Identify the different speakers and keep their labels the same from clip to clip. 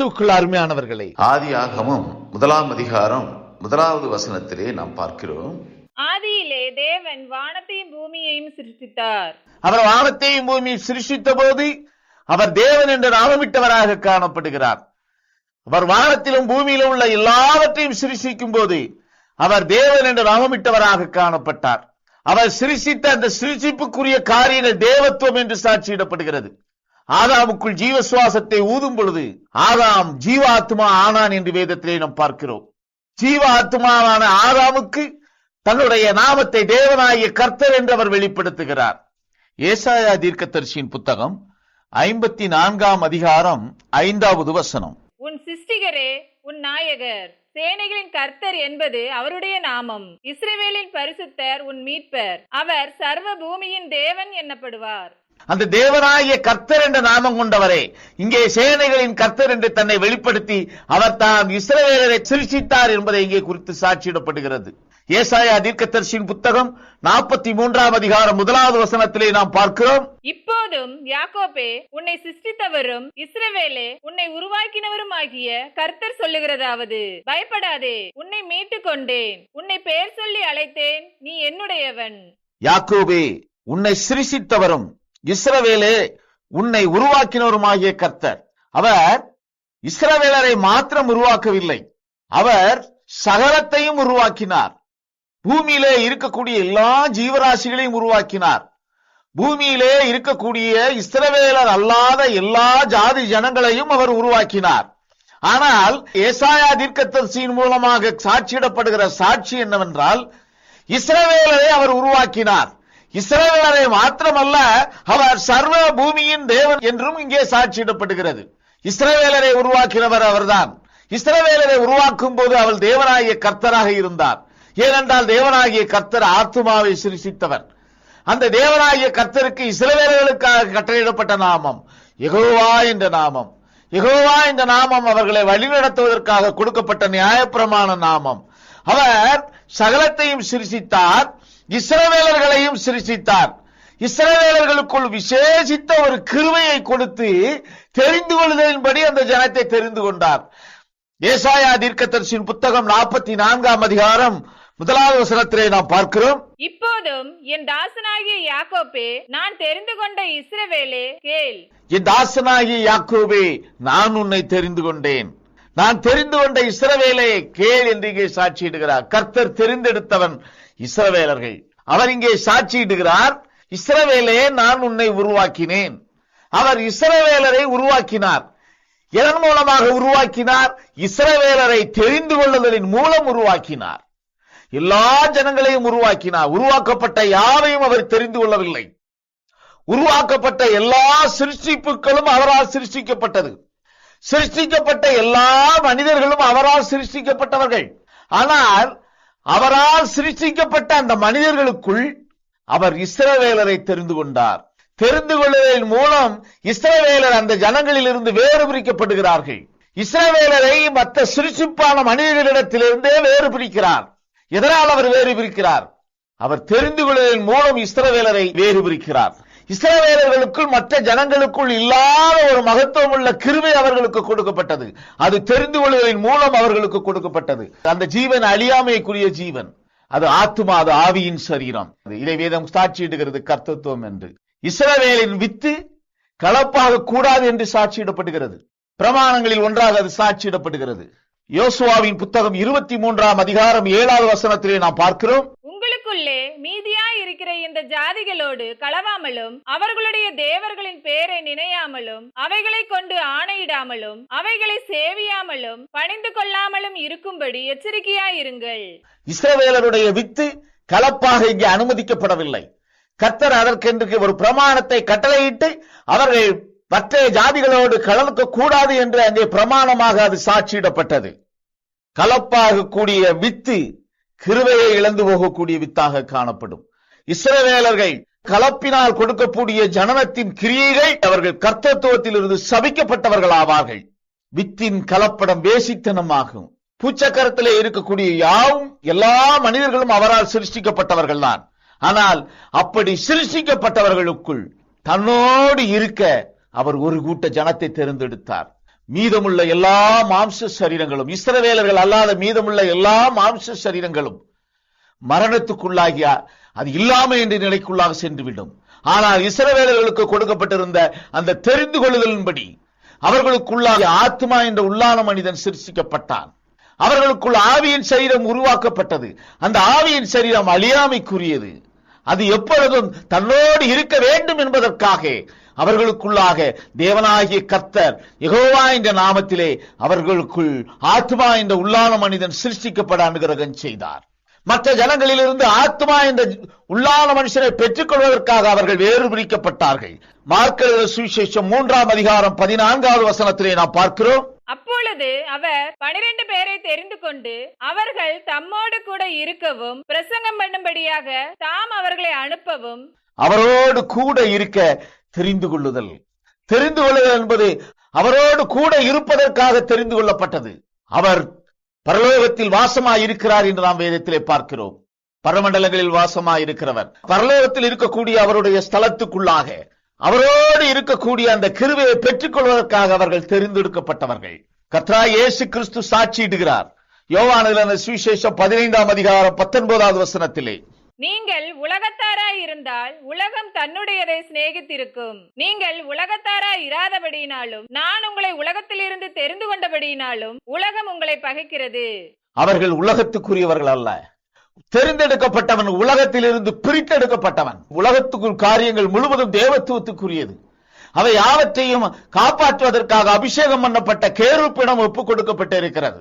Speaker 1: கிறிஸ்துவுக்குள் அருமையானவர்களே,
Speaker 2: ஆதியாகமம் 1 அதிகாரம் 1வது வசனத்திலே நாம் பார்க்கிறோம்.
Speaker 3: ஆதியிலே தேவன் வானத்தையும் பூமியையும் சிருஷ்டித்தார்.
Speaker 1: அவர் வானத்தையும் பூமியை சிருஷ்டித்த போது அவர் தேவன் என்று நாமமிட்டவராக காணப்படுகிறார். அவர் வானத்திலும் பூமியிலும் உள்ள எல்லாவற்றையும் சிருஷ்டிக்கும் போது அவர் தேவன் என்று நாமமிட்டவராக காணப்பட்டார். அவர் சிருஷ்டித்த அந்த சிருஷ்டிப்புக்குரிய காரியங்கள் தேவத்துவம் என்று சாட்சியிடப்படுகிறது. ஆதாமுக்குள் ஜீவ சுவாசத்தை ஊதும் பொழுது ஆதாம் ஜீவாத்மா ஆனான் என்று வேதத்திலே நாம் பார்க்கிறோம். ஜீவாத்மாவான ஆதாமுக்கு தன்னுடைய நாமத்தை தேவனாகிய கர்த்தர் என்று அவர் வெளிப்படுத்துகிறார். ஏசாயா தீர்க்கதரிசியின் புத்தகம் 54 அதிகாரம் 5வது வசனம்.
Speaker 3: உன் சிருஷ்டிகரே உன் நாயகர், சேனைகளின் கர்த்தர் என்பது அவருடைய நாமம். இஸ்ரவேலின் பரிசுத்தர் உன் மீட்பர், அவர் சர்வ பூமியின் தேவன் என்னப்படுவார்.
Speaker 1: அந்த தேவனாகிய கர்த்தர் என்ற நாமம் கொண்டவரே இங்கே சேனைகளின் கர்த்தர் என்று தன்னை வெளிப்படுத்தி அவர் தான் இஸ்ரவேலரை சிருஷ்டித்தார் என்பதை இங்கே குறித்து சாட்சியிடப்படுகிறது. ஏசாயா தீர்க்கதரிசியின் புத்தகம் 43 அதிகாரம் 1வது வசனத்திலே நாம் பார்க்கிறோம்.
Speaker 3: இப்போதும் யாக்கோபே உன்னை சிருஷ்டித்தவரும் இஸ்ரவேலே உன்னை உருவாக்கினவரும் ஆகிய கர்த்தர் சொல்லுகிறதாவது, பயப்படாதே, உன்னை மீட்டுக் கொண்டேன், உன்னை பெயர் சொல்லி அழைத்தேன், நீ என்னுடையவன்.
Speaker 1: யாக்கோபே உன்னை சிருஷ்டித்தவரும் இஸ்ரவேலே உன்னை உருவாக்கினவருமாகிய கர்த்தர். அவர் இஸ்ரவேலரை மாத்திரம் உருவாக்கவில்லை, அவர் சகலத்தையும் உருவாக்கினார். பூமியிலே இருக்கக்கூடிய எல்லா ஜீவராசிகளையும் உருவாக்கினார். பூமியிலே இருக்கக்கூடிய இஸ்ரவேலர் அல்லாத எல்லா ஜாதி ஜனங்களையும் அவர் உருவாக்கினார். ஆனால் ஏசாயா தீர்க்கதரிசியின் மூலமாக சாட்சியிடப்படுகிற சாட்சி என்னவென்றால், இஸ்ரவேலரை அவர் உருவாக்கினார். இஸ்ரவேலரை மாத்திரமல்ல, அவர் சர்வ பூமியின் தேவன் என்றும் இங்கே சாட்சியிடப்படுகிறது. இஸ்ரவேலரை உருவாக்கினவர் அவர்தான். இஸ்ரவேலரை உருவாக்கும் போது அவள் தேவனாகிய கர்த்தராக இருந்தார். ஏனென்றால் தேவனாகிய கர்த்தர் ஆத்துமாவை சிருஷ்டித்தவர். அந்த தேவனாகிய கர்த்தருக்கு இஸ்ரவேலர்களுக்காக கட்டளையிடப்பட்ட நாமம் யெகோவா என்ற நாமம். யெகோவா என்ற நாமம் அவர்களை வழிநடத்துவதற்காக கொடுக்கப்பட்ட நியாயப்பிரமாண நாமம். அவர் சகலத்தையும் சிருஷ்டித்தார், இஸ்ரவேலர்களையும் சிருஷ்டித்தார். இஸ்ரவேலர்களுக்குள் விசேஷித்த ஒரு கிருபையை கொடுத்து தெரிந்து கொள்வதின்படி அந்த ஜனத்தை தெரிந்து கொண்டார். ஏசாயா தீர்க்கதரிசியின் புத்தகம் 44 அதிகாரம் 1வது வசனத்திலே நாம் பார்க்கிறோம்.
Speaker 3: இப்போதும் என் தாசனாகிய யாக்கோபே, நான் தெரிந்து கொண்ட இஸ்ரவேலே கேள்.
Speaker 1: என் தாசனாகிய யாக்கோபே, நான் உன்னை தெரிந்து கொண்டேன், நான் தெரிந்து கொண்ட இஸ்ரவேலே கேள் என்று இங்கே சாட்சியிடுகிறார். கர்த்தர் தெரிந்தெடுத்தவன் இஸ்ரவேலர்கள். அவர் இங்கே சாட்சியிடுகிறார், இஸ்ரவேலே நான் உன்னை உருவாக்கினேன். அவர் இஸ்ரவேலரை உருவாக்கினார். எதன் மூலமாக உருவாக்கினார்? இஸ்ரவேலரை தெரிந்து கொள்ளுதலின் மூலம் உருவாக்கினார். எல்லா ஜனங்களையும் உருவாக்கினார். உருவாக்கப்பட்ட யாவையும் அவர் தெரிந்து கொள்ளவில்லை. உருவாக்கப்பட்ட எல்லா சிருஷ்டிப்புகளும் அவரால் சிருஷ்டிக்கப்பட்டது. சிருஷ்டிக்கப்பட்ட எல்லா மனிதர்களும் அவரால் சிருஷ்டிக்கப்பட்டவர்கள். ஆனால் அவரால் சிருஷ்டிக்கப்பட்ட அந்த மனிதர்களுக்குள் அவர் இஸ்ரவேலரை தெரிந்து கொண்டார். தெரிந்து கொள்வதன் மூலம் இஸ்ரவேலர் அந்த ஜனங்களில் இருந்து வேறு பிரிக்கப்படுகிறார்கள். இஸ்ரவேலரை மற்ற சிருஷ்டிப்பான மனிதர்களிடத்திலிருந்தே வேறு பிரிக்கிறார். எதனால் அவர் வேறு பிரிக்கிறார்? அவர் தெரிந்து கொள்வதன் மூலம் இஸ்ரவேலரை வேறு பிரிக்கிறார். இஸ்ரவேலர்களுக்குள் மற்ற ஜனங்களுக்குள் இல்லாத ஒரு மகத்துவம் உள்ள கிருபை அவர்களுக்கு கொடுக்கப்பட்டது. அது தெரிந்து கொள்வதன் மூலம் அவர்களுக்கு கொடுக்கப்பட்டது. அந்த ஜீவன் அழியாமைக்குரிய ஜீவன், அது ஆத்துமா, அது ஆவியின் சரீரம். இதை வேதம் சாட்சியிடுகிறது கர்த்தத்துவம் என்று. இஸ்ரவேலின் வித்து கலப்பாக கூடாது என்று சாட்சியிடப்படுகிறது. பிரமாணங்களில் ஒன்றாக அது சாட்சியிடப்படுகிறது. யோசுவாவின் புத்தகம் 23 அதிகாரம் 7வது வசனத்திலே நாம் பார்க்கிறோம்.
Speaker 3: உங்களுக்குள்ளே மீதியாய் இருக்கிற இந்த ஜாதிகளோடு களவாமலும், அவர்களுடைய தேவர்களின் பேரை நினையாமலும், அவைகளை கொண்டு ஆணையிடாமலும், அவைகளை சேவியாமலும், பணிந்து கொள்ளாமலும் இருக்கும்படி எச்சரிக்கையாயிருங்கள்.
Speaker 1: இஸ்ரவேலருடைய வித்து கலப்பாக இங்கே அனுமதிக்கப்படவில்லை. கர்த்தர் அதற்கென்று ஒரு பிரமாணத்தை கட்டளையிட்டு அவர்கள் மற்ற ஜாதிகளோடு கலக்க கூடாது என்று அங்கே பிரமாணமாக அது சாட்சியிடப்பட்டது. கலப்பாக கூடிய வித்து கிருபையை இழந்து போகக்கூடிய வித்தாக காணப்படும். இஸ்ரவேலர்கள் கலப்பினால் கொடுக்கக்கூடிய ஜனனத்தின் கிரியைகள் அவர்கள் கர்த்தத்துவத்தில் இருந்து சபிக்கப்பட்டவர்கள் ஆவார்கள். வித்தின் கலப்படம் வேசித்தனமாகும். பூச்சக்கரத்திலே இருக்கக்கூடிய யாவும் எல்லா மனிதர்களும் அவரால் சிருஷ்டிக்கப்பட்டவர்கள் தான். ஆனால் அப்படி சிருஷ்டிக்கப்பட்டவர்களுக்குள் தன்னோடு இருக்க அவர் ஒரு கூட்ட ஜனத்தை தேர்ந்தெடுத்தார். மீதமுள்ள எல்லா மாம்ச சரீரங்களும், இஸ்ரவேலர்கள் அல்லாத மீதமுள்ள எல்லா மாம்ச சரீரங்களும் மரணத்துக்குள்ளாகிய அது இல்லாமல் என்ற நிலைக்குள்ளாக சென்றுவிடும். ஆனால் இஸ்ரவேலர்களுக்கு கொடுக்கப்பட்டிருந்த அந்த தெரிந்து கொள்ளுதலின்படி அவர்களுக்குள்ளாக ஆத்மா என்ற உள்ளான மனிதன் சிருஷ்டிக்கப்பட்டான். அவர்களுக்குள் ஆவியின் சரீரம் உருவாக்கப்பட்டது. அந்த ஆவியின் சரீரம் அழியாமைக்குரியது. அது எப்பொழுதும் தன்னோடு இருக்க வேண்டும் என்பதற்காக அவர்களுக்குள்ளாக தேவனாகிய கர்த்தர் யெகோவா என்ற நாமத்திலே அவர்களுக்குள் ஆத்மா என்ற உள்ளான மனிதன் சிருஷ்டிக்கப்பட அனுகிரகம் செய்தார். மற்ற ஜனங்களிலிருந்து ஆத்மா என்ற உள்ளான மனுஷனை பெற்றுக் கொள்வதற்காக அவர்கள் வேறு பிரிக்கப்பட்டார்கள். மார்க் எழுதின சுவிசேஷம் 3ஆம் அதிகாரம் 14வது வசனத்திலே நாம் பார்க்கிறோம்.
Speaker 3: அப்பொழுது அவர் 12 பேரை தெரிந்து கொண்டு அவர்கள் தம்மோடு கூட இருக்கவும் பிரசங்கம் பண்ணும்படியாக தாம் அவர்களை அனுப்பவும்.
Speaker 1: அவரோடு கூட இருக்க தெரிந்து கொள்ளுதல். தெரிந்து கொள்ளுதல் என்பது அவரோடு கூட இருப்பதற்காக தெரிந்து கொள்ளப்பட்டது. அவர் பரலோகத்தில் வாசமாய் இருக்கிறார் என்று நாம் வேதத்திலே பார்க்கிறோம். பரமண்டலங்களில் வாசமாய் இருக்கிறவர், பரலோகத்தில் இருக்கக்கூடிய அவருடைய ஸ்தலத்துக்குள்ளாக அவரோடு இருக்கக்கூடிய அந்த கிருபையை பெற்றுக் கொள்வதற்காக அவர்கள் தெரிந்தெடுக்கப்பட்டவர்கள். கர்த்தராகிய இயேசு கிறிஸ்து சாட்சியிடுகிறார். யோவான் எழுதின சுவிசேஷம் 15ஆம் அதிகாரம் 19வது வசனத்திலே,
Speaker 3: நீங்கள் உலகத்தாராய் இருந்தால் உலகம் தன்னுடையதை சிநேகித்திருக்கும். நீங்கள் உலகத்தாராய் இராதபடியினாலும் நான் உங்களை உலகத்திலிருந்து தெரிந்து கொண்டபடியினாலும் உலகம் உங்களை பகைக்கிறது. அவர்கள்
Speaker 1: உலகத்துக்குரியவர்கள் அல்ல. தெரிந்தெடுக்கப்பட்டவன் உலகத்திலிருந்து பிரித்தெடுக்கப்பட்டவன். உலகத்துக்குள் காரியங்கள் முழுவதும் தேவத்துவத்துக்குரியது. அவை யாவற்றையும் காப்பாற்றுவதற்காக அபிஷேகம் பண்ணப்பட்ட கேருப்பிடம் ஒப்புக் கொடுக்கப்பட்டிருக்கிறது.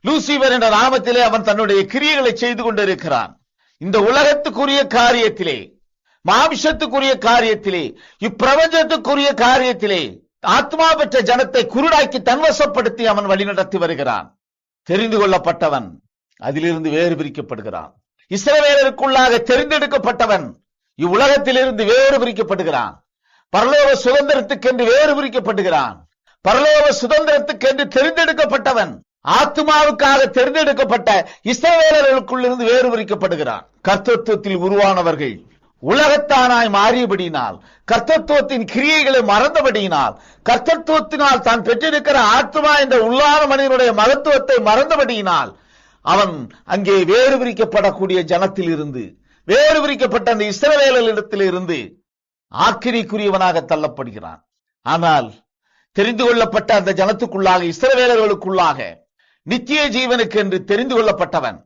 Speaker 1: லூசிபர் என்ற நாமத்திலே அவன் தன்னுடைய கிரியைகளை செய்து கொண்டிருக்கிறான். இந்த உலகத்துக்குரிய காரியத்திலே, மாம்சத்துக்குரிய காரியத்திலே, இப்பிரபஞ்சத்துக்குரிய காரியத்திலே ஆத்மா பெற்ற ஜனத்தை குருடாக்கி தன்வசப்படுத்தி அவன் வழிநடத்தி வருகிறான். தெரிந்து கொள்ளப்பட்டவன் அதிலிருந்து வேறு பிரிக்கப்படுகிறான். இஸ்ரவேலருக்குள்ளாக தெரிந்தெடுக்கப்பட்டவன் இவ்வுலகத்திலிருந்து வேறு பிரிக்கப்படுகிறான். பரலோக சுதந்திரத்துக்கென்று வேறு பிரிக்கப்படுகிறான். பரலோக சுதந்திரத்துக்கென்று தெரிந்தெடுக்கப்பட்டவன் ஆத்மாவுக்காக தெரிந்தெடுக்கப்பட்ட இஸ்ரவேலர்களுக்குள்ளிருந்து வேறு பிரிக்கப்படுகிறான். கர்த்தத்துவத்தில் உருவானவர்கள் உலகத்தானாய் மாறியபடியினால், கர்த்தத்துவத்தின் கிரியைகளை மறந்தபடியினால், கர்த்தத்துவத்தினால் தான் பெற்றிருக்கிற ஆத்மா என்ற உள்ளான மனிதனுடைய மகத்துவத்தை மறந்தபடியினால் அவன் அங்கே வேறு பிரிக்கப்படக்கூடிய ஜனத்தில் இருந்து, வேறு பிரிக்கப்பட்ட அந்த இஸ்ரவேலரிடத்தில் இருந்து ஆக்கினைக்குரியவனாக தள்ளப்படுகிறான். ஆனால் தெரிந்து கொள்ளப்பட்ட அந்த ஜனத்துக்குள்ளாக, இஸ்ரவேலர்களுக்குள்ளாக நித்திய ஜீவனுக்கு என்று தெரிந்து கொள்ளப்பட்டவன்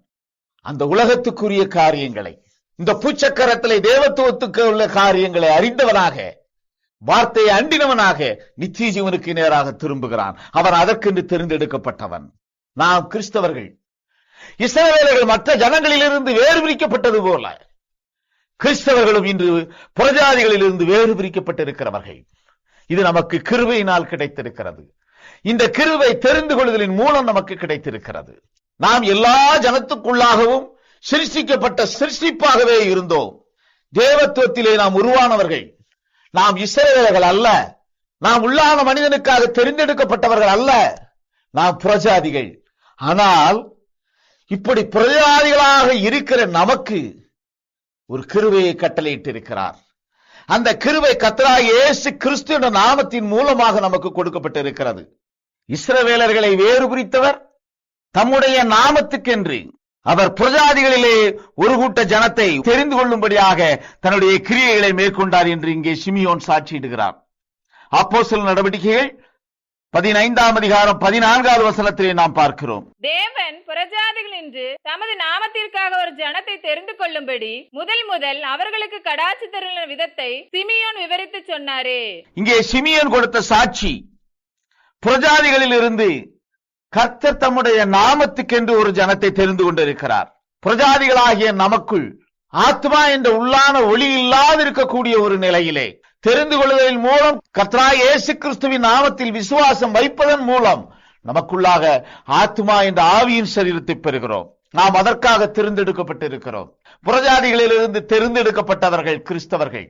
Speaker 1: அந்த உலகத்துக்குரிய காரியங்களை, இந்த பூச்சக்கரத்திலே தேவத்துவத்துக்கு உள்ள காரியங்களை அறிந்தவனாக, வார்த்தையை அண்டினவனாக நித்திய ஜீவனுக்கு நேராக திரும்புகிறான். அவன் அதற்கென்று தெரிந்தெடுக்கப்பட்டவன். நாம் கிறிஸ்தவர்கள் இஸ்ரவேலர்கள் மற்ற ஜனங்களிலிருந்து வேறு பிரிக்கப்பட்டது போல கிறிஸ்தவர்களும் இன்று புறஜாதிகளிலிருந்து வேறு பிரிக்கப்பட்டிருக்கிறவர்கள். இது நமக்கு கிருபையினால் கிடைத்திருக்கிறது. இந்த கிருபை தெரிந்து கொள்ளுதலின் மூலம் நமக்கு கிடைத்திருக்கிறது. நாம் எல்லா ஜனத்துக்குள்ளாகவும் சிருஷ்டிக்கப்பட்ட சிருஷ்டிப்பாகவே இருந்தோம். தேவத்துவத்திலே நாம் உருவானவர்கள். நாம் இஸ்ரவேலர்கள் அல்ல. நாம் உள்ளான மனிதனுக்காக தெரிந்தெடுக்கப்பட்டவர்கள் அல்ல. நாம் புறஜாதிகள். ஆனால் இப்படி புறஜாதிகளாக இருக்கிற நமக்கு ஒரு கிருபையை கட்டளையிட்டிருக்கிறார். அந்த கிருபை கர்த்தராகிய இயேசு கிறிஸ்து என்ற நாமத்தின் மூலமாக நமக்கு கொடுக்கப்பட்டிருக்கிறது. இஸ்ரவேலர்களை வேறு பிரித்தவர் தம்முடைய நாமத்துக்கென்று அவர் புறஜாதிகளிலே ஒரு கூட்ட ஜனத்தை தெரிந்து கொள்ளும்படியாக தன்னுடைய கிரியைகளை மேற்கொண்டார் என்று இங்கே சிமியோன் சாட்சியிடுகிறார். அப்போஸ்தலர் நடவடிக்கைகள் 15ஆம் அதிகாரம் 14வது வசனத்திலே நாம் பார்க்கிறோம்.
Speaker 3: தேவன் புறஜாதிகள் என்று தமது நாமத்திற்காக ஒரு ஜனத்தை தெரிந்து கொள்ளும்படி முதல் அவர்களுக்கு கடாட்சி தருளின விதத்தை சிமியோன் விவரித்து சொன்னாரே.
Speaker 1: இங்கே சிமியோன் கொடுத்த சாட்சி, புறஜாதிகளில் இருந்து கர்த்தர் தம்முடைய நாமத்துக்கென்று ஒரு ஜனத்தை தெரிந்து கொண்டிருக்கிறார். புறஜாதிகளாகிய நமக்குள் ஆத்மா என்ற உள்ளான ஒளி இல்லாதிருக்கக்கூடிய ஒரு நிலையிலே தெரிந்து கொள்வதன் மூலம் கர்த்தராகிய இயேசு கிறிஸ்துவின் நாமத்தில் விசுவாசம் வைப்பதன் மூலம் நமக்குள்ளாக ஆத்மா என்ற ஆவியின் சரீரத்தை பெறுகிறோம். நாம் அதற்காக தெரிந்தெடுக்கப்பட்டிருக்கிறோம். புறஜாதிகளிலிருந்து தெரிந்தெடுக்கப்பட்டவர்கள் கிறிஸ்தவர்கள்.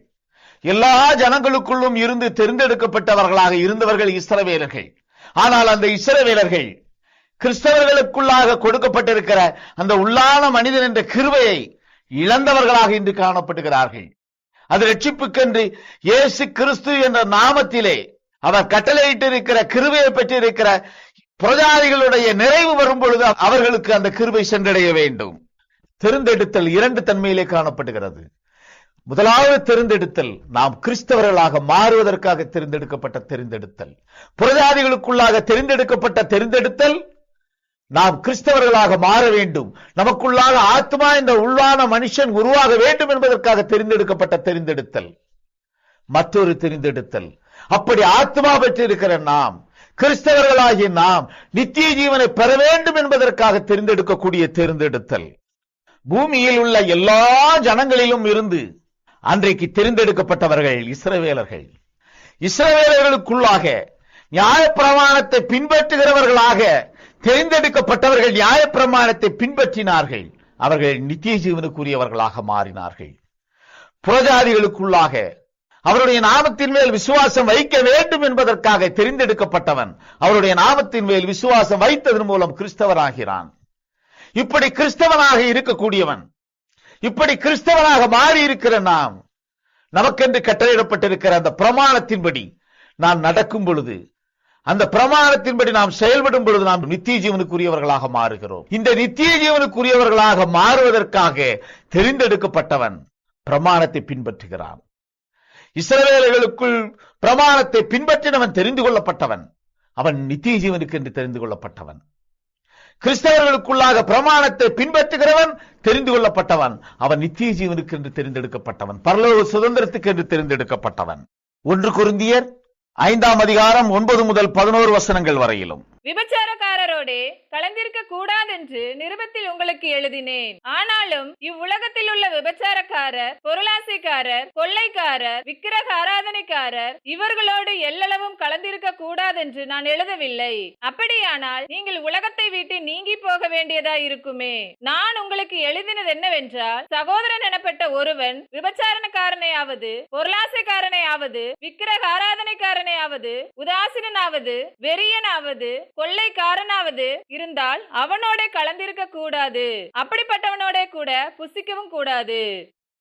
Speaker 1: எல்லா ஜனங்களுக்குள்ளும் இருந்து தெரிந்தெடுக்கப்பட்டவர்களாக இருந்தவர்கள் இஸ்ரவேலர்கள். ஆனால் அந்த இஸ்ரவேலர்கள் கிறிஸ்தவர்களுக்குள்ளாக கொடுக்கப்பட்டிருக்கிற அந்த உள்ளான மனிதன் என்ற கிருபையை இழந்தவர்களாக இன்று காணப்படுகிறார்கள். அது ரட்சிப்புக்கென்று இயேசு கிறிஸ்து என்ற நாமத்திலே அவர் கட்டளையிட்டு இருக்கிற கிருபையை பெற்றிருக்கிற பிரஜாதிகளுடைய நிறைவு வரும் பொழுது அவர்களுக்கு அந்த கிருபை சென்றடைய வேண்டும். தெரிந்தெடுத்தல் இரண்டு தன்மையிலே காணப்படுகிறது. முதலாவது தெரிந்தெடுத்தல், நாம் கிறிஸ்தவர்களாக மாறுவதற்காக தெரிந்தெடுக்கப்பட்ட தெரிந்தெடுத்தல். புறஜாதிகளுக்குள்ளாக தெரிந்தெடுக்கப்பட்ட தெரிந்தெடுத்தல், நாம் கிறிஸ்தவர்களாக மாற வேண்டும், நமக்குள்ளாக ஆத்மா என்ற உள்ளான மனுஷன் உருவாக வேண்டும் என்பதற்காக தெரிந்தெடுக்கப்பட்ட தெரிந்தெடுத்தல். மற்றொரு தெரிந்தெடுத்தல், அப்படி ஆத்மா பெற்றிருக்கிற நாம், கிறிஸ்தவர்களாகிய நாம் நித்திய ஜீவனை பெற வேண்டும் என்பதற்காக தெரிந்தெடுக்கக்கூடிய தெரிந்தெடுத்தல். பூமியில் உள்ள எல்லா ஜனங்களிலும் இருந்து அன்றைக்கு தெரிந்தெடுக்கப்பட்டவர்கள் இஸ்ரவேலர்கள். இஸ்ரவேலர்களுக்குள்ளாக நியாயப்பிரமாணத்தை பின்பற்றுகிறவர்களாக தெரிந்தெடுக்கப்பட்டவர்கள் நியாயப்பிரமாணத்தை பின்பற்றினார்கள். அவர்கள் நித்திய ஜீவனுக்குரியவர்களாக மாறினார்கள். புறஜாதிகளுக்குள்ளாக அவருடைய நாமத்தின் மேல் விசுவாசம் வைக்க வேண்டும் என்பதற்காக தெரிந்தெடுக்கப்பட்டவன் அவருடைய நாமத்தின் மேல் விசுவாசம் வைத்ததன் மூலம் கிறிஸ்தவனாகிறான். இப்படி கிறிஸ்தவனாக இருக்கக்கூடியவன், இப்படி கிறிஸ்தவனாக மாறி இருக்கிற நாம், நமக்கென்று கட்டளையிடப்பட்டிருக்கிற அந்த பிரமாணத்தின்படி நாம் நடக்கும் பொழுது, அந்த பிரமாணத்தின்படி நாம் செயல்படும் பொழுது நாம் நித்திய ஜீவனுக்குரியவர்களாக மாறுகிறோம். இந்த நித்திய ஜீவனுக்குரியவர்களாக மாறுவதற்காக தெரிந்தெடுக்கப்பட்டவன் பிரமாணத்தை பின்பற்றுகிறான். இஸ்ரவேலர்களுக்குள் பிரமாணத்தை பின்பற்றினவன் தெரிந்து கொள்ளப்பட்டவன், அவன் நித்திய ஜீவனுக்கு என்று தெரிந்து கொள்ளப்பட்டவன். கிறிஸ்தவர்களுக்குள்ளாக பிரமாணத்தை பின்பற்றுகிறவன் தெரிந்து கொள்ளப்பட்டவன், அவன் நித்திய ஜீவனுக்கு என்று தெரிந்தெடுக்கப்பட்டவன், பரலோக சுதந்திரத்துக்கு என்று தெரிந்தெடுக்கப்பட்டவன். 1 கொரிந்தியர் 5ஆம் அதிகாரம் 9 முதல் 11 வசனங்கள் வரையிலும்.
Speaker 3: விபச்சாரக்காரரோடே கலந்திருக்க கூடாதென்று நிருபத்தில் உங்களுக்கு எழுதினேன். ஆனாலும் இவ்வுலகத்தில் உள்ள விபச்சாரக்காரர், பொருளாசைக்காரர், கொள்ளைக்காரர், விக்கிரக ஆராதனைக்காரர் இவர்களோடு எல்லளவும் கலந்திருக்க கூடாதென்று நான் எழுதவில்லை. அப்படியானால் நீங்கள் உலகத்தை விட்டு நீங்கி போக வேண்டியதா இருக்குமே. நான் உங்களுக்கு எழுதினது என்னவென்றால், சகோதரன் எனப்பட்ட ஒருவன் விபச்சாரக்காரனையாவது, பொருளாசைக்காரனையாவது, விக்கிரக ஆராதனைக்காரனையாவது, உதாசீனாவது, வெறியனாவது, கொள்ளைக்காரனாவது இருந்தால் அவனோட கலந்திருக்க கூடாது. அப்படிப்பட்டவனோட கூட புசிக்கவும் கூடாது.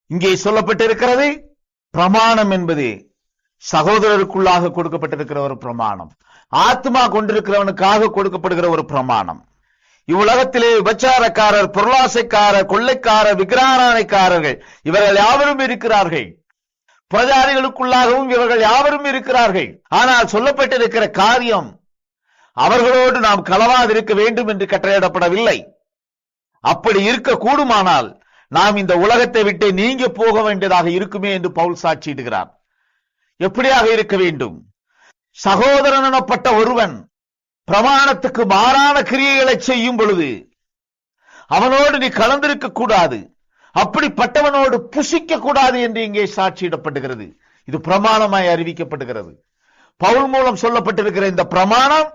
Speaker 1: இங்கே சொல்லப்பட்டிருக்கிறது பிரமாணம் என்பது சகோதரருக்குள்ளாக கொடுக்கப்பட்டிருக்கிற ஒரு பிரமாணம், ஆத்மா கொண்டிருக்கிறவனுக்காக கொடுக்கப்படுகிற ஒரு பிரமாணம். இவ்வுலகத்திலே விபச்சாரக்காரர், பொருளாசைக்காரர், கொள்ளைக்காரர், விக்கிரகாராதனைக்காரர்கள் இவர்கள் யாவரும் இருக்கிறார்கள். பிரஜாதிகளுக்குள்ளாகவும் இவர்கள் யாவரும் இருக்கிறார்கள். ஆனால் சொல்லப்பட்டிருக்கிற காரியம், அவர்களோடு நாம் கலவாதிருக்க வேண்டும் என்று கட்டளையிடப்படவில்லை. அப்படி இருக்க கூடுமானால் நாம் இந்த உலகத்தை விட்டு நீங்க போக வேண்டியதாக இருக்குமே என்று பவுல் சாட்சியிடுகிறார். எப்படியாக இருக்க வேண்டும்? சகோதரன் எனப்பட்ட ஒருவன் பிரமாணத்துக்கு மாறான கிரியைகளை செய்யும் பொழுது அவனோடு நீ கலந்திருக்க கூடாது, அப்படிப்பட்டவனோடு புசிக்க கூடாது என்று இங்கே சாட்சியிடப்படுகிறது. இது பிரமாணமாய் அறிவிக்கப்படுகிறது. பவுல் மூலம் சொல்லப்பட்டிருக்கிற இந்த பிரமாணம்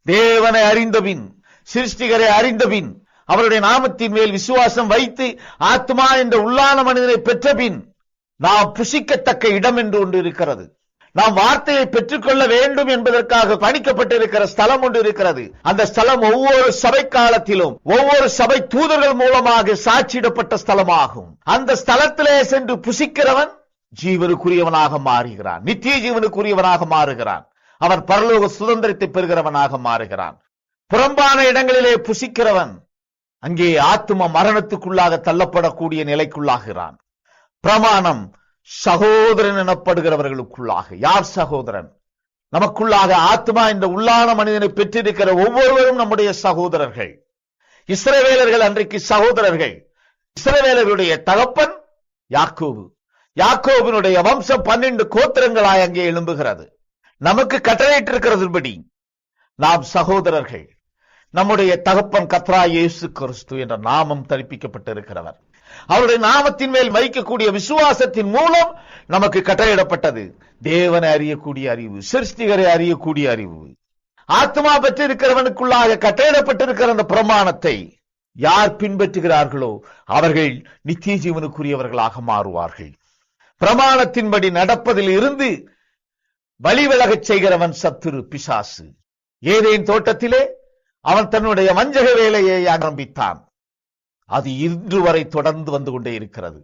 Speaker 1: தேவனை அறிந்தபின், சிருஷ்டிகரை அறிந்தபின், அவருடைய நாமத்தின் மேல் விசுவாசம் வைத்து ஆத்மா என்ற உள்ளான மனிதனை பெற்றபின் நாம் புசிக்கத்தக்க இடம் என்று ஒன்று இருக்கிறது. நாம் வார்த்தையை பெற்றுக்கொள்ள வேண்டும் என்பதற்காக பணிக்கப்பட்டிருக்கிற ஸ்தலம் ஒன்று இருக்கிறது. அந்த ஸ்தலம் ஒவ்வொரு சபை காலத்திலும் ஒவ்வொரு சபை தூதர்கள் மூலமாக சாட்சியிடப்பட்ட ஸ்தலமாகும். அந்த ஸ்தலத்திலே சென்று புசிக்கிறவன் ஜீவனுக்குரியவனாக மாறுகிறான், நித்திய ஜீவனுக்குரியவனாக மாறுகிறான். அவன் பரலோக சுதந்திரத்தை பெறுகிறவனாக மாறுகிறான். புறம்பான இடங்களிலே புசிக்கிறவன் அங்கே ஆத்தும மரணத்துக்குள்ளாக தள்ளப்படக்கூடிய நிலைக்குள்ளாகிறான். பிரமாணம் சகோதரன் எனப்படுகிறவர்களுக்குள்ளாக. யார் சகோதரன்? நமக்குள்ளாக ஆத்மா இந்த உள்ளான மனிதனை பெற்றிருக்கிற ஒவ்வொருவரும் நம்முடைய சகோதரர்கள். இஸ்ரவேலர்கள் அன்றைக்கு சகோதரர்கள். இஸ்ரவேலர்களுடைய தகப்பன் யாக்கோபு. யாக்கோபினுடைய வம்சம் 12 கோத்திரங்களாய் அங்கே எழும்புகிறது. நமக்கு கட்டளையிட்டிருக்கிறதுபடி நாம் சகோதரர்கள். நம்முடைய தகப்பன் கர்த்தராகிய இயேசு கிறிஸ்து என்ற நாமம் தரிப்பிக்கப்பட்டிருக்கிறவர். அவருடைய நாமத்தின் மேல் வைக்கக்கூடிய விசுவாசத்தின் மூலம் நமக்கு கட்டளையிடப்பட்டது தேவனை அறியக்கூடிய அறிவு, சிருஷ்டிகரை அறியக்கூடிய அறிவு. ஆத்மா பெற்றிருக்கிறவனுக்குள்ளாக கட்டளையிடப்பட்டிருக்கிற அந்த பிரமாணத்தை யார் பின்பற்றுகிறார்களோ அவர்கள் நித்திய ஜீவனுக்குரியவர்களாக மாறுவார்கள். பிரமாணத்தின்படி நடப்பதில் இருந்து வழிவிலகச் செய்கிறவன் சத்துரு, பிசாசு. ஏதேன் தோட்டத்திலே அவன் தன்னுடைய வஞ்சக வேலையை ஆரம்பித்தான். அது இன்று வரை தொடர்ந்து வந்து கொண்டே இருக்கிறது.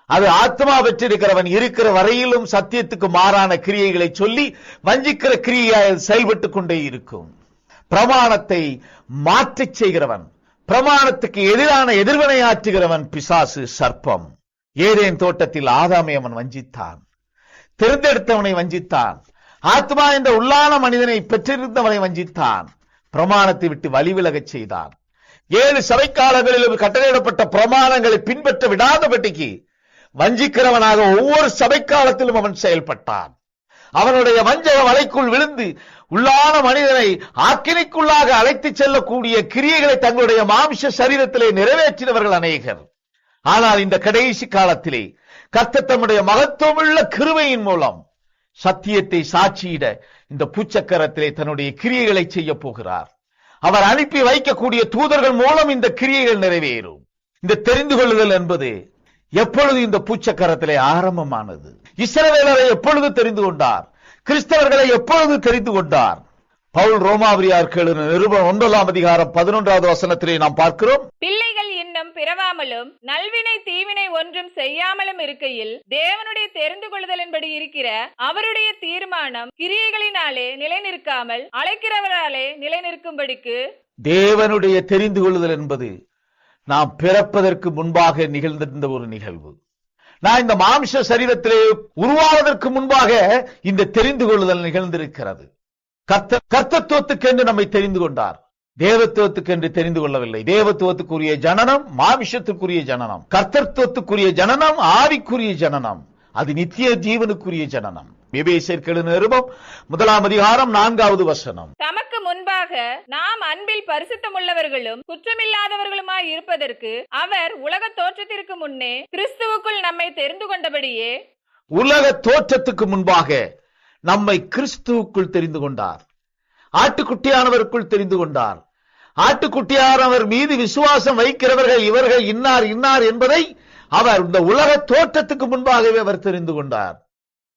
Speaker 1: அது ஆத்மா பெற்றிருக்கிறவன் இருக்கிற வரையிலும் சத்தியத்துக்கு மாறான கிரியைகளை சொல்லி வஞ்சிக்கிற கிரியை செயல்பட்டுக் கொண்டே இருக்கும். பிரமாணத்தை மாற்றச் செய்கிறவன், பிரமாணத்துக்கு எதிரான எதிர்வினையாற்றுகிறவன் பிசாசு, சர்ப்பம். ஏதேன் தோட்டத்தில் ஆதாமை அவன் வஞ்சித்தான், தெரிந்தெடுத்தவனை வஞ்சித்தான். ஆத்மா என்ற உள்ளான மனிதனை பெற்றிருந்தவனை வஞ்சித்தான், பிரமாணத்தை விட்டு வழிவிலகச் செய்தான். 7 சபைக்காலங்களிலும் கட்டளையிடப்பட்ட பிரமாணங்களை பின்பற்ற விடாதபடிக்கு வஞ்சிக்கிறவனாக ஒவ்வொரு சபைக்காலத்திலும் அவன் செயல்பட்டான். அவனுடைய வஞ்சக வலைக்குள் விழுந்து உள்ளான மனிதனை ஆக்கினைக்குள்ளாக அழைத்துச் செல்லக்கூடிய கிரியைகளை தங்களுடைய மாம்ச சரீரத்திலே நிறைவேற்றினவர்கள் அநேகர். ஆனால் இந்த கடைசி காலத்திலே கர்த்தர் தம்முடைய மகத்துவமுள்ள கிருபையின் மூலம் சத்தியத்தை சாட்சியிட இந்த பூச்சக்கரத்திலே தன்னுடைய கிரியைகளை செய்ய போகிறார். அவர் அனுப்பி வைக்கக்கூடிய தூதர்கள் மூலம் இந்த கிரியைகள் நிறைவேறும். இந்த தெரிந்து கொள்ளுதல் என்பது எப்பொழுது இந்த பூச்சக்கரத்திலே ஆரம்பமானது? இஸ்ரவேலரை எப்பொழுது தெரிந்து கொண்டார்? கிறிஸ்தவர்களை எப்பொழுது தெரிந்து கொண்டார்? பவுல் ரோமாவியாருக்கு எழுதின நிருபம் 1ஆம் அதிகாரம் 11வது வசனத்திலே நாம் பார்க்கிறோம்,
Speaker 3: பிள்ளைகள் இன்னும் பிறவாமலும் நல்வினை தீவினை ஒன்றும் செய்யாமலும் இருக்கையில் தேவனுடைய தெரிந்து கொள்ளுதலின்படி இருக்கிற அவருடைய தீர்மானம் கிரியைகளினாலே நிலை நிற்காமல் அழைக்கிறவராலே நிலை நிற்கும்படிக்கு.
Speaker 1: தேவனுடைய தெரிந்து கொள்ளுதல் என்பது நாம் பிறப்பதற்கு முன்பாக நிகழ்ந்திருந்த ஒரு நிகழ்வு. நான் இந்த மாம்ச சரீரத்திலே உருவாவதற்கு முன்பாக இந்த தெரிந்து கொள்ளுதல் நிகழ்ந்திருக்கிறது. கர்த்தத்துவத்துக்கென்று நம்மை தெரிந்து கொண்டார், தேவத்துவத்துக்கென்று தெரிந்து கொள்ளவில்லை. தேவத்துவத்துக்குரிய ஜனனம் மாமிஷத்துக்குரிய ஜனனம், கர்த்தத்துவத்துக்குரிய ஜனனம் ஆவிக்குரிய ஜனனம், அது நித்திய ஜீவனுக்குரிய ஜனனம். எபேசியர் நிருபம் 1ஆம் அதிகாரம் 4வது வசனம்,
Speaker 3: தமக்கு முன்பாக நாம் அன்பில் பரிசுத்தமுள்ளவர்களும் குற்றமில்லாதவர்களுமாய் இருப்பதற்கு அவர் உலக தோற்றத்திற்கு முன்னே கிறிஸ்துவுக்குள் நம்மை தெரிந்து கொண்டபடியே.
Speaker 1: உலக தோற்றத்துக்கு முன்பாக நம்மை கிறிஸ்துவுக்குள் தெரிந்து கொண்டார். ஆட்டுக்குட்டியானவருக்குள் தெரிந்து கொண்டார். ஆட்டுக்குட்டியானவர் மீது விசுவாசம் வைக்கிறவர்கள் இவர்கள் இன்னார் இன்னார் என்பதை அவர் இந்த உலக தோற்றத்துக்கு முன்பாகவே அவர் தெரிந்து கொண்டார்.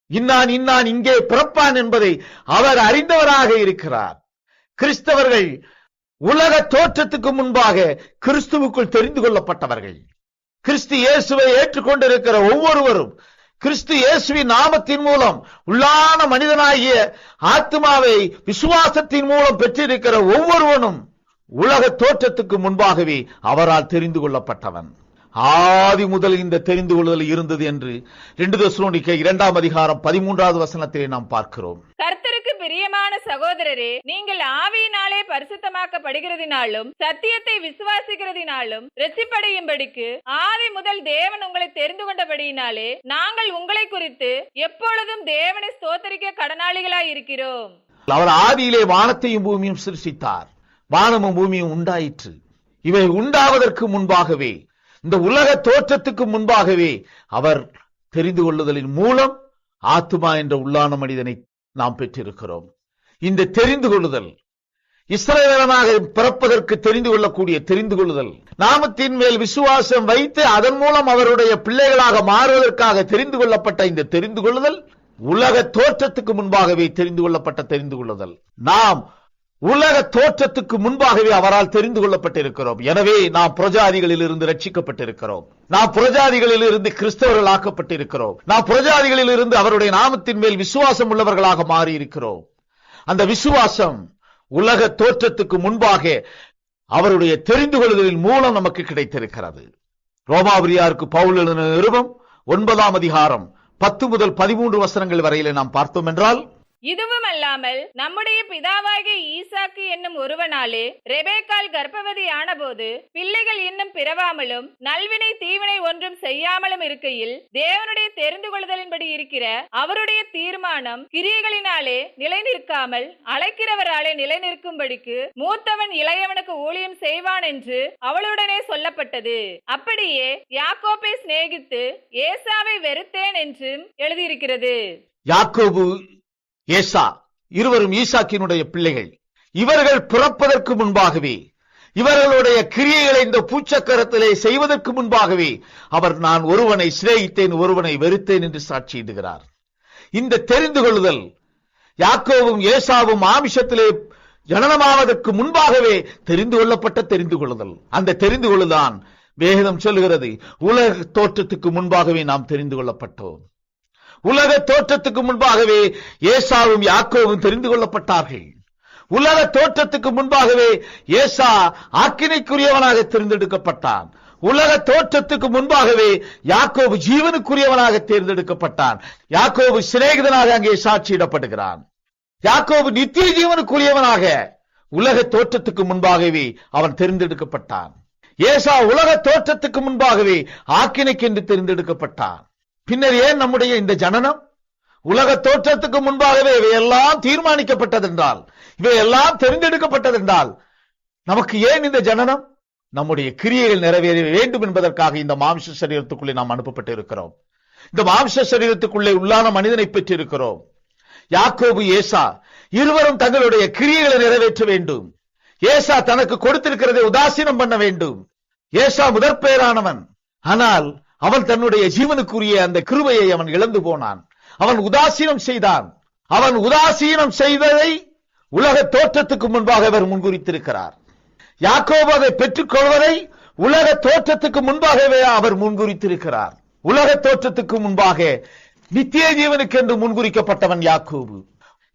Speaker 1: இன்னான் இன்னான் இங்கே பிறப்பான் என்பதை அவர் அறிந்தவராக இருக்கிறார். கிறிஸ்தவர்கள் உலக தோற்றத்துக்கு முன்பாக கிறிஸ்துவுக்குள் தெரிந்து கொள்ளப்பட்டவர்கள். கிறிஸ்து இயேசுவை ஏற்றுக்கொண்டிருக்கிற ஒவ்வொருவரும் கிறிஸ்து இயேசுவின் நாமத்தின் மூலம் உள்ளான மனிதனாகிய ஆத்மாவை விசுவாசத்தின் மூலம் பெற்றிருக்கிற ஒவ்வொருவனும் உலக தோற்றத்துக்கு முன்பாகவே அவரால் தெரிந்து கொள்ளப்பட்டவன். ஆதி முதல் இந்த தெரிந்து கொள்ளுதல் இருந்தது என்று 2 தெசலோனிக்கேயர் 2ஆம் அதிகாரம் 13வது வசனத்திலே நாம் பார்க்கிறோம்.
Speaker 3: கர்த்தருக்கு பிரியமான சகோதரரே, நீங்கள் ஆவியினாலே பரிசுத்தமாக்கப்படுகிறதினாலும் சத்தியத்தை விசுவாசிக்கிறதினாலும் இரட்சிப்படையும்படிக்கு ஆதி முதல் தேவன் உங்களை தெரிந்து கொண்டபடியினாலே நாங்கள் உங்களை குறித்து எப்பொழுதும் தேவனை ஸ்தோத்தரிக்க கடனாளிகளாய் இருக்கிறோம்.
Speaker 1: அவர் ஆதியிலே வானத்தையும் பூமியும் சிருஷ்டித்தார். வானமும் பூமியும் உண்டாயிற்று. இவை உண்டாவதற்கு முன்பாகவே, இந்த உலக தோற்றத்துக்கு முன்பாகவே அவர் தெரிந்து கொள்ளுதலின் மூலம் ஆத்துமா என்ற உள்ளான மனிதனை நாம் பெற்றிருக்கிறோம். இந்த தெரிந்து கொள்ளுதல் இஸ்ரவேலனாக பிறப்பதற்கு தெரிந்து கொள்ளக்கூடிய தெரிந்து கொள்ளுதல், நாமத்தின் மேல் விசுவாசம் வைத்து அதன் மூலம் அவருடைய பிள்ளைகளாக மாறுவதற்காக தெரிந்து கொள்ளப்பட்ட இந்த தெரிந்து கொள்ளுதல் உலக தோற்றத்துக்கு முன்பாகவே தெரிந்து கொள்ளப்பட்ட தெரிந்து கொள்ளுதல். நாம் உலக தோற்றத்துக்கு முன்பாகவே அவரால் தெரிந்து கொள்ளப்பட்டிருக்கிறோம். எனவே நாம் புறஜாதிகளில் இருந்து ரட்சிக்கப்பட்டிருக்கிறோம். நாம் புறஜாதிகளில் இருந்து கிறிஸ்தவர்கள் ஆக்கப்பட்டிருக்கிறோம். நாம் புறஜாதிகளில் இருந்து அவருடைய நாமத்தின் மேல் விசுவாசம் உள்ளவர்களாக மாறி இருக்கிறோம். அந்த விசுவாசம் உலக தோற்றத்துக்கு முன்பாக அவருடைய தெரிந்து கொள்ளுதலின் மூலம் நமக்கு கிடைத்திருக்கிறது. ரோமாவியாருக்கு பவுல் எழுதின நிருபம் 9ஆம் அதிகாரம் 10 முதல் 13 வசனங்கள் வரையிலே நாம் பார்த்தோம் என்றால்,
Speaker 3: இதுவும் அல்லாமல் நம்முடைய பிதாவாகிய ஈசாக்கு என்னும் ஒருவனாலே ரெபேக்காள் கர்ப்பவதி ஆனபோது பிள்ளைகள் இன்னும் பிறவாமலும் நல்வினை தீவினை ஒன்றும் செய்யாமலும் இருக்கையில் தேவனுடைய தெரிந்து கொள்ளுதலின்படி இருக்கிற அவருடைய தீர்மானம் கிரியைகளினாலே நிலை நிற்காமல் அழைக்கிறவராலே நிலை நிற்கும்படிக்கு மூத்தவன் இளையவனுக்கு ஊழியம் செய்வான் என்று அவளுடனே சொல்லப்பட்டது. அப்படியே யாக்கோபை சிநேகித்து ஏசாவை வெறுத்தேன் என்றும் எழுதியிருக்கிறது.
Speaker 1: யாக்கோபு ஏசா இருவரும் ஈசாக்கினுடைய பிள்ளைகள். இவர்கள் பிறப்பதற்கு முன்பாகவே, இவர்களுடைய கிரியைகளை இந்த பூச்சக்கரத்திலே செய்வதற்கு முன்பாகவே அவர் நான் ஒருவனை சிநேகித்தேன் ஒருவனை வெறுத்தேன் என்று சாட்சியிடுகிறார். இந்த தெரிந்து கொள்ளுதல் யாக்கோவும் ஏசாவும் ஆமிஷத்திலே ஜனனமாவதற்கு முன்பாகவே தெரிந்து கொள்ளப்பட்ட தெரிந்து கொள்ளுதல். அந்த தெரிந்து கொள்ளுதான் வேதம் சொல்லுகிறது, உலக தோற்றத்துக்கு முன்பாகவே நாம் தெரிந்து கொள்ளப்பட்டோம். உலக தோற்றத்துக்கு முன்பாகவே ஏசாவும் யாக்கோவும் தெரிந்து கொள்ளப்பட்டார்கள். உலக தோற்றத்துக்கு முன்பாகவே ஏசா ஆக்கினைக்குரியவனாக தேர்ந்தெடுக்கப்பட்டான். உலக தோற்றத்துக்கு முன்பாகவே யாக்கோபு ஜீவனுக்குரியவனாக தேர்ந்தெடுக்கப்பட்டான். யாக்கோபு சிநேகிதனாக அங்கே சாட்சியிடப்படுகிறான். யாக்கோபு நித்திய ஜீவனுக்குரியவனாக உலக தோற்றத்துக்கு முன்பாகவே அவன் தேர்ந்தெடுக்கப்பட்டான். ஏசா உலக தோற்றத்துக்கு முன்பாகவே ஆக்கினைக்கென்று தேர்ந்தெடுக்கப்பட்டான். பின்னர் ஏன் நம்முடைய இந்த ஜனனம்? உலக தோற்றத்துக்கு முன்பாகவே இவையெல்லாம் தீர்மானிக்கப்பட்டதென்றால், இவையெல்லாம் தெரிந்தெடுக்கப்பட்டதென்றால், நமக்கு ஏன் இந்த ஜனனம்? நம்முடைய கிரியைகள் நிறைவேற வேண்டும் என்பதற்காக இந்த மாம்ச சரீரத்துக்குள்ளே நாம் அனுப்பப்பட்டு இருக்கிறோம். இந்த மாம்ச சரீரத்துக்குள்ளே உள்ளான மனிதனை பெற்றிருக்கிறோம். யாக்கோபு ஏசா இருவரும் தங்களுடைய கிரியைகளை நிறைவேற்ற வேண்டும். ஏசா தனக்கு கொடுத்திருக்கிறதை உதாசீனம் பண்ண வேண்டும். ஏசா முதற் பெயரானவன். ஆனால் அவன் தன்னுடைய ஜீவனுக்குரிய அந்த கிருபையை அவன் இழந்து போனான். அவன் உதாசீனம் செய்தான். அவன் உதாசீனம் செய்ததை உலக தோற்றத்துக்கு முன்பாக அவர் முன்குறித்திருக்கிறார். யாக்கோபு அதை பெற்றுக் கொள்வதை உலக தோற்றத்துக்கு முன்பாகவே அவர் முன்குறித்திருக்கிறார். உலக தோற்றத்துக்கு முன்பாக நித்திய ஜீவனுக்கு என்று முன்குறிக்கப்பட்டவன் யாக்கோபு.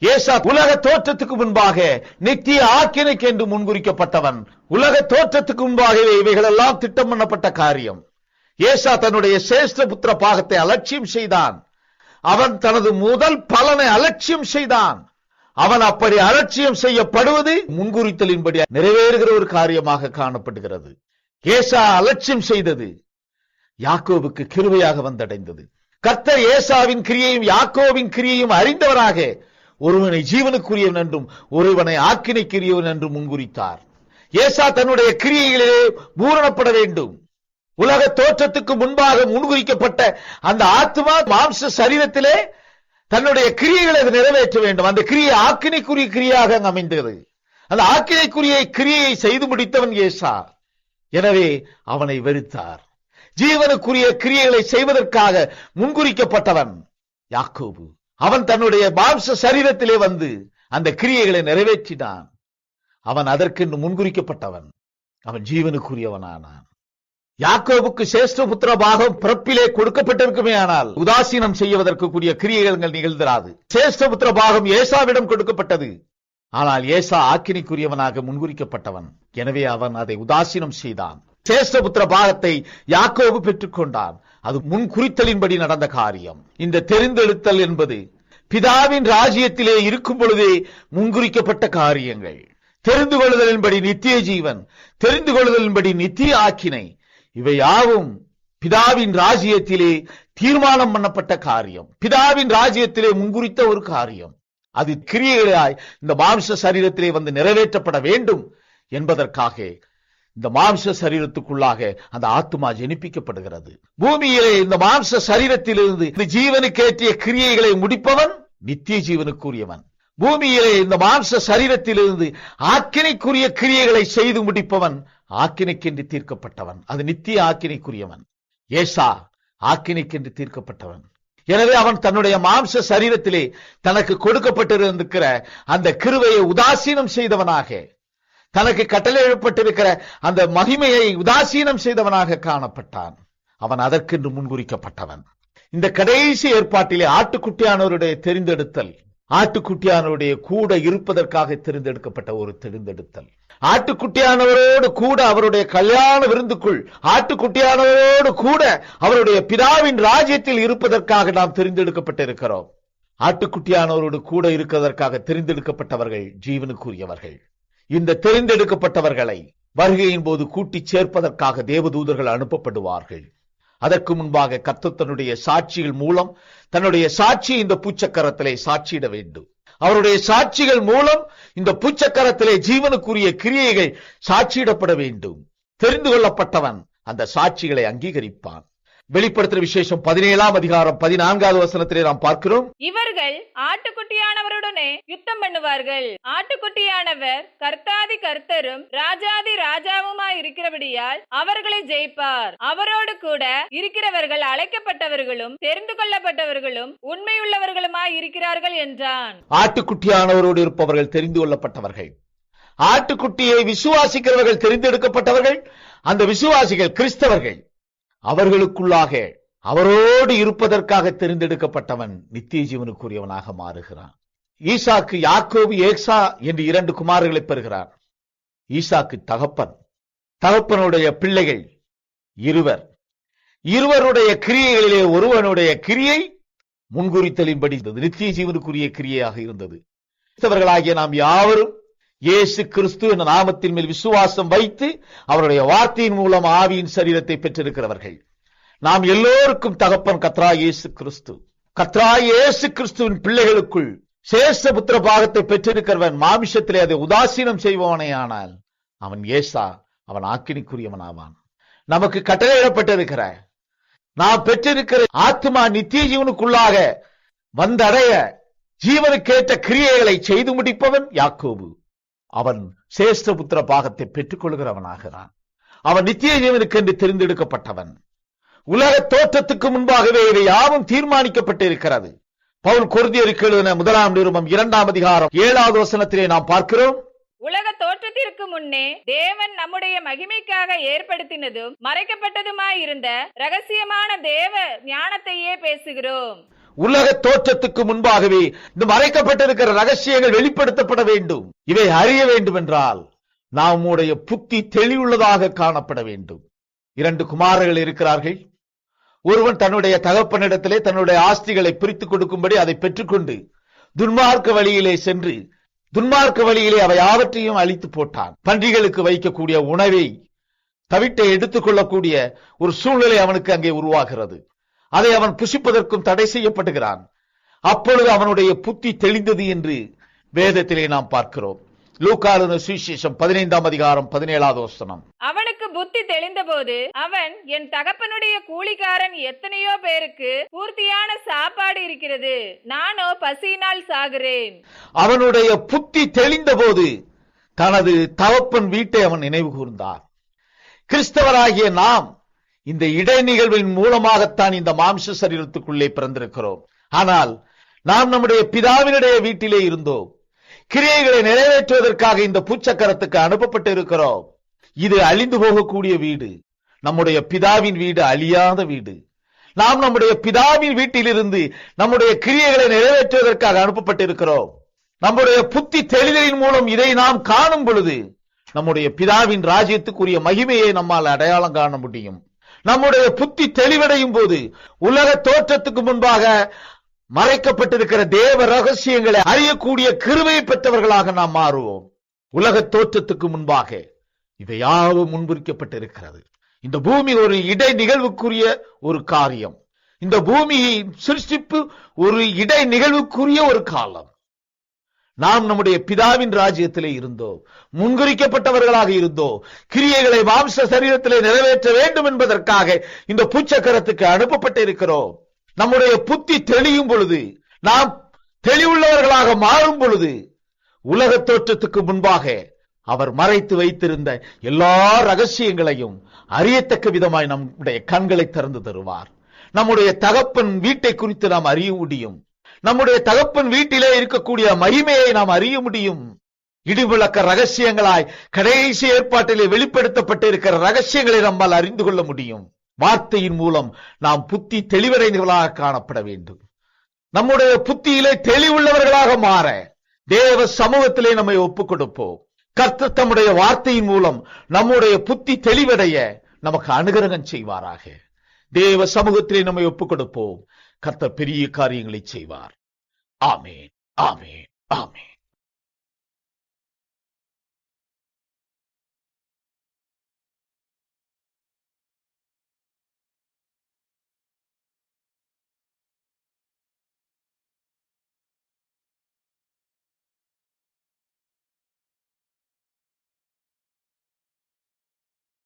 Speaker 1: ஏசா உலக தோற்றத்துக்கு முன்பாக நித்திய ஆக்கினைக்கு என்று முன்குறிக்கப்பட்டவன். உலக தோற்றத்துக்கு முன்பாகவே இவைகளெல்லாம் திட்டம் பண்ணப்பட்ட காரியம். ஏசா தன்னுடைய சேஷ்ட புத்திர பாகத்தை அலட்சியம் செய்தான். அவன் தனது முதல் பலனை அலட்சியம் செய்தான். அவன் அப்படி அலட்சியம் செய்யப்படுவது முன்குறித்தலின்படி நிறைவேறுகிற ஒரு காரியமாக காணப்படுகிறது. ஏசா அலட்சியம் செய்தது யாக்கோபுக்கு கிருபையாக வந்தடைந்தது. கர்த்தர் ஏசாவின் கிரியையும் யாக்கோபின் கிரியையும் அறிந்தவராக ஒருவனை ஜீவனுக்குரியவன் என்றும் ஒருவனை ஆக்கினைக்குரியவன் என்றும் முன்குறித்தார். ஏசா தன்னுடைய கிரியைகளிலே பூரணப்பட வேண்டும். உலக தோற்றத்துக்கு முன்பாக முன்குறிக்கப்பட்ட அந்த ஆத்மா மாம்ச சரீரத்திலே தன்னுடைய கிரியைகளை நிறைவேற்ற வேண்டும். அந்த கிரியை ஆக்கினைக்குரிய கிரியாக அமைந்தது. அந்த ஆக்கினைக்குரிய கிரியை செய்து முடித்தவன் ஏசா. எனவே அவனை வெறுத்தார். ஜீவனுக்குரிய கிரியைகளை செய்வதற்காக முன்குறிக்கப்பட்டவன் யாக்கோபு. அவன் தன்னுடைய மாம்ச சரீரத்திலே வந்து அந்த கிரியைகளை நிறைவேற்றினான். அவன் அதற்கென்று முன்குறிக்கப்பட்டவன். அவன் ஜீவனுக்குரியவனானான். யாக்கோபுக்கு சேஷ்ட புத்திர பாகம் பிறப்பிலே கொடுக்கப்பட்டிருக்குமே, ஆனால் உதாசீனம் செய்வதற்கு கூடிய கிரியைகள் நிகழ்ந்திராது. சேஷ்ட புத்திர பாகம் ஏசாவிடம் கொடுக்கப்பட்டது. ஆனால் ஏசா ஆக்கினைக்குரியவனாக முன்குறிக்கப்பட்டவன். எனவே அவன் அதை உதாசீனம் செய்தான். சேஷ்ட புத்திர பாகத்தை யாக்கோபு பெற்றுக் கொண்டான். அது முன் குறித்தலின்படி நடந்த காரியம். இந்த தெரிந்தெடுத்தல் என்பது பிதாவின் ராஜ்யத்திலே இருக்கும் பொழுதே முன்குறிக்கப்பட்ட காரியங்கள். தெரிந்து கொள்ளுதலின்படி நித்திய ஜீவன், தெரிந்து கொள்ளுதலின்படி நித்திய ஆக்கினை, இவை யாவும் பிதாவின் ராஜ்யத்திலே தீர்மானம் பண்ணப்பட்ட காரியம். பிதாவின் ராஜ்யத்திலே முன்குறித்த ஒரு காரியம். அது கிரியைகளாய் இந்த மாம்ச சரீரத்திலே வந்து நிறைவேற்றப்பட வேண்டும் என்பதற்காக இந்த மாம்ச சரீரத்துக்குள்ளாக அந்த ஆத்துமா ஜெனிப்பிக்கப்படுகிறது. பூமியிலே இந்த மாம்ச சரீரத்திலிருந்து இந்த ஜீவனுக்கேற்றிய கிரியைகளை முடிப்பவன் நித்திய ஜீவனுக்குரியவன். பூமியிலே இந்த மாம்ச சரீரத்திலிருந்து ஆக்கினைக்குரிய கிரியைகளை செய்து முடிப்பவன் ஆக்கினைக்கென்று தீர்க்கப்பட்டவன். அது நித்திய ஆக்கினைக்குரியவன். ஏசா ஆக்கினைக்கென்று தீர்க்கப்பட்டவன். எனவே அவன் தன்னுடைய மாம்ச சரீரத்திலே தனக்கு கொடுக்கப்பட்டிருக்கிற அந்த கிருபையை உதாசீனம் செய்தவனாக, தனக்கு கட்டளையிடப்பட்டிருக்கிற அந்த மகிமையை உதாசீனம் செய்தவனாக காணப்பட்டான். அவன் அதற்கென்று முன்குறிக்கப்பட்டவன். இந்த கடைசி ஏற்பாட்டிலே ஆட்டுக்குட்டியானவருடைய தெரிந்தெடுத்தல், ஆட்டுக்குட்டியானவருடைய கூட இருப்பதற்காக தெரிந்தெடுக்கப்பட்ட ஒரு தெரிந்தெடுத்தல். ஆட்டுக்குட்டியானவரோடு கூட அவருடைய கல்யாண விருந்துக்குள், ஆட்டுக்குட்டியானவரோடு கூட அவருடைய பிதாவின் ராஜ்யத்தில் இருப்பதற்காக நாம் தெரிந்தெடுக்கப்பட்டிருக்கிறோம். ஆட்டுக்குட்டியானவரோடு கூட இருக்கிறதற்காக தெரிந்தெடுக்கப்பட்டவர்கள் ஜீவனுக்குரியவர்கள். இந்த தெரிந்தெடுக்கப்பட்டவர்களை வருகையின் போது கூட்டி சேர்ப்பதற்காக தேவதூதர்கள் அனுப்பப்படுவார்கள். அதற்கு முன்பாக கர்த்தர் தன்னுடைய சாட்சிகள் மூலம் தன்னுடைய சாட்சியை இந்த பூச்சக்கரத்திலே சாட்சியிட வேண்டும். அவருடைய சாட்சிகள் மூலம் இந்த பூச்சக்கரத்திலே ஜீவனுக்குரிய கிரியைகள் சாட்சியிடப்பட வேண்டும். தெரிந்து கொள்ளப்பட்டவன் அந்த சாட்சிகளை அங்கீகரிப்பான். வெளிப்படுத்துற விசேஷம் 17ஆம் அதிகாரம் 14வது வசனத்திலே நாம் பார்க்கிறோம்,
Speaker 3: இவர்கள் ஆட்டுக்குட்டியானவருடனே யுத்தம் பண்ணுவார்கள். ஆட்டுக்குட்டியானவர் கர்த்தாதி கர்த்தரும் ராஜாதி ராஜாவுமாய் இருக்கிறபடியால் அவர்களை ஜெயிப்பார். அவரோடு கூட இருக்கிறவர்கள் அழைக்கப்பட்டவர்களும் தெரிந்து கொள்ளப்பட்டவர்களும் உண்மையுள்ளவர்களுமாய் இருக்கிறார்கள் என்றான்.
Speaker 1: ஆட்டுக்குட்டியானவரோடு இருப்பவர்கள் தெரிந்து கொள்ளப்பட்டவர்கள், ஆட்டுக்குட்டியை விசுவாசிக்கிறவர்கள் தெரிந்தெடுக்கப்பட்டவர்கள், அந்த விசுவாசிகள் கிறிஸ்தவர்கள் அவர்களுக்குள்ளாக அவரோடு இருப்பதற்காக தெரிந்தெடுக்கப்பட்டவன் நித்திய ஜீவனுக்குரியவனாக மாறுகிறான். ஈசாக்கு யாக்கோபு ஏசா என்று 2 குமாரர்களை பெறுகிறார். ஈசாக்கு தகப்பன், தகப்பனுடைய பிள்ளைகள் இருவருடைய கிரியைகளிலே ஒருவனுடைய கிரியை முன்குறித்தலின்படி நித்திய ஜீவனுக்குரிய கிரியையாக இருந்தது. கிறிஸ்தவர்களாகிய நாம் யாவரும் இயேசு கிறிஸ்து என்ற நாமத்தின் மேல் விசுவாசம் வைத்து அவருடைய வார்த்தையின் மூலம் ஆவியின் சரீரத்தை பெற்றிருக்கிறவர்கள். நாம் எல்லோருக்கும் தகப்பன் கர்த்தராகிய இயேசு கிறிஸ்து. கர்த்தராகிய இயேசு கிறிஸ்துவின் பிள்ளைகளுக்குள் சேஷபுத்திர பாகத்தை பெற்றிருக்கிறவன் மாமிஷத்திலே அதை உதாசீனம் செய்பவனே ஆனால் அவன் ஏசா, அவன் ஆக்கினிக்குரியவனாவான். நமக்கு கட்டளையிடப்பட்டிருக்கிற நாம் பெற்றிருக்கிற ஆத்மா நித்திய ஜீவனுக்குள்ளாக வந்தடைய ஜீவனுக்கேற்ற கிரியைகளை செய்து முடிப்பவன் யாக்கோபு. அவன் சேஷ்டபுத்திர பாகத்தை பெற்றுக் கொள்கிறவனாகிறான். அவன் நித்திய ஜீவனுக்கு என்று தெரிந்தெடுக்கப்பட்டவன். உலக தோற்றத்துக்கு முன்பாகவே இவை யாவும் தீர்மானிக்கப்பட்டிருக்கிறது. பவுல் கொரிந்தியருக்கு எழுதின 1 நிருபம் 2 அதிகாரம் 7வது வசனத்திலே நாம் பார்க்கிறோம்.
Speaker 3: உலக தோற்றத்திற்கு முன்னே தேவன் நம்முடைய மகிமைக்காக ஏற்படுத்தினதும் மறைக்கப்பட்டதுமாயிருந்த ரகசியமான தேவ ஞானத்தையே பேசுகிறோம்.
Speaker 1: உலக தோற்றத்துக்கு முன்பாகவே இந்த மறைக்கப்பட்டிருக்கிற ரகசியங்கள் வெளிப்படுத்தப்பட வேண்டும். இவை அறிய வேண்டும் என்றால் நம்முடைய புத்தி தெளிவுள்ளதாக காணப்பட வேண்டும். 2 குமாரர்கள் இருக்கிறார்கள். ஒருவன் தன்னுடைய தகப்பனிடத்திலே தன்னுடைய ஆஸ்திகளை பிரித்துக் கொடுக்கும்படி அதை பெற்றுக்கொண்டு துன்மார்க்க வழியிலே சென்று துன்மார்க்க வழியிலே அவை யாவற்றையும் அழித்து போட்டான். பன்றிகளுக்கு வைக்கக்கூடிய உணவை தவிட்டை எடுத்துக் கொள்ளக்கூடிய ஒரு சூழ்நிலை அவனுக்கு அங்கே உருவாகிறது. அதை அவன் புசிப்பதற்கும் தடை செய்யப்படுகிறான். அப்பொழுது அவனுடைய புத்தி தெளிந்தது என்று வேதத்திலே நாம் பார்க்கிறோம். லூக்கா எழுதின சுவிசேஷம் 15 அதிகாரம் 17வது வசனம்.
Speaker 3: அவனுக்கு புத்தி தெளிந்த போது அவன், என் தகப்பனுடைய கூலிக்காரன் எத்தனையோ பேருக்கு பூர்த்தியான சாப்பாடு இருக்கிறது, நானோ பசியினால் சாகிறேன்.
Speaker 1: அவனுடைய புத்தி தெளிந்த போது தனது தகப்பன் வீட்டை அவன் நினைவு கூர்ந்தான். கிறிஸ்தவராகிய நாம் இந்த இடைநிகழ்வின் மூலமாகத்தான் இந்த மாம்ச சரீரத்துக்குள்ளே பிறந்திருக்கிறோம். ஆனால் நாம் நம்முடைய பிதாவினுடைய வீட்டிலே இருந்தோம். கிரியைகளை நிறைவேற்றுவதற்காக இந்த பூச்சக்கரத்துக்கு அனுப்பப்பட்டு இருக்கிறோம். இது அழிந்து போகக்கூடிய வீடு. நம்முடைய பிதாவின் வீடு அழியாத வீடு. நாம் நம்முடைய பிதாவின் வீட்டிலிருந்து நம்முடைய கிரியைகளை நிறைவேற்றுவதற்காக அனுப்பப்பட்டிருக்கிறோம். நம்முடைய புத்தி தெளிதலின் மூலம் இதை நாம் காணும் பொழுது நம்முடைய பிதாவின் ராஜ்யத்துக்குரிய மகிமையை நம்மால் அடையாளம் காண முடியும். நம்முடைய புத்தி தெளிவடையும் போது உலக தோற்றத்துக்கு முன்பாக மறைக்கப்பட்டிருக்கிற தேவ ரகசியங்களை அறியக்கூடிய கிருபை பெற்றவர்களாக நாம் மாறுவோம். உலக தோற்றத்துக்கு முன்பாக இவை யாவும் முன்குறிக்கப்பட்டிருக்கிறது. இந்த பூமி ஒரு இடை நிகழ்வுக்குரிய ஒரு காரியம். இந்த பூமியின் சிருஷ்டிப்பு ஒரு இடை நிகழ்வுக்குரிய ஒரு காலம். நாம் நம்முடைய பிதாவின் ராஜ்யத்திலே இருந்தோ, முன்குறிக்கப்பட்டவர்களாக இருந்தோ, கிரியைகளை மாம்ச சரீரத்திலே நிறைவேற்ற வேண்டும் என்பதற்காக இந்த பூச்சக்கரத்துக்கு அனுப்பப்பட்டிருக்கிறோம். நம்முடைய புத்தி தெளியும் பொழுது, நாம் தெளிவுள்ளவர்களாக மாறும் பொழுது, உலக தோற்றத்துக்கு முன்பாக அவர் மறைத்து வைத்திருந்த எல்லா ரகசியங்களையும் அறியத்தக்க விதமாய் நம்முடைய கண்களை திறந்து தருவார். நம்முடைய தகப்பன் வீட்டை குறித்து நாம் அறிய முடியும். நம்முடைய தகப்பன் வீட்டிலே இருக்கக்கூடிய மகிமையை நாம் அறிய முடியும். இடிவிளக்க ரகசியங்களாய் கடைசி ஏற்பாட்டிலே வெளிப்படுத்தப்பட்டு இருக்கிற ரகசியங்களை நம்மால் அறிந்து கொள்ள முடியும். வார்த்தையின் மூலம் நாம் புத்தி தெளிவடைந்தவர்களாக காணப்பட வேண்டும். நம்முடைய புத்தியிலே தெளிவுள்ளவர்களாக மாற தேவ சமூகத்திலே நம்மை ஒப்புக் கொடுப்போம். கர்த்தர் தம்முடைய வார்த்தையின் மூலம் நம்முடைய புத்தி தெளிவடைய நமக்கு அனுகிரகம் செய்வாராக. தேவ சமூகத்திலே நம்மை ஒப்புக் கொடுப்போம். கர்த்தர் பெரிய காரியங்களை செய்வார். ஆமென், ஆமென், ஆமென்.